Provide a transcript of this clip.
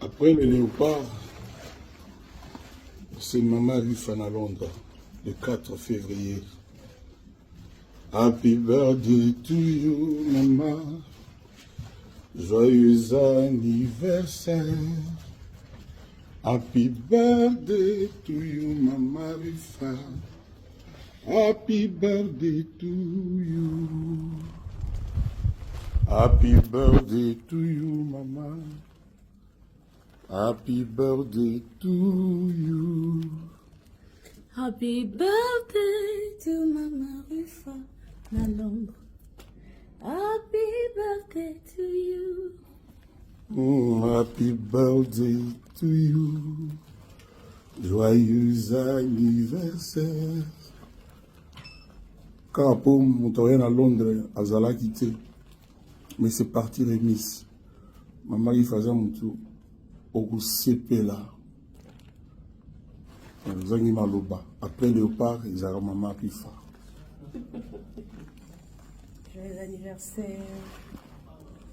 Après le léopard, c'est maman Riffa à Londres, le 4 février. Happy birthday to you, maman. Joyeux anniversaire. Happy birthday to you, maman Riffa. Happy birthday to you. Happy birthday to you, mama. Happy birthday to you. Happy birthday to Mama Riffa na Londres. Happy birthday to you. Happy birthday to you. Joyeux anniversaire. Quand pour monter à Londres, à Zala quitté, mais c'est parti remise. Maman il faisait mon tour au CP là. Zangi Maloba. Après le départ, ils ont maman Riffa. Joyeux anniversaire.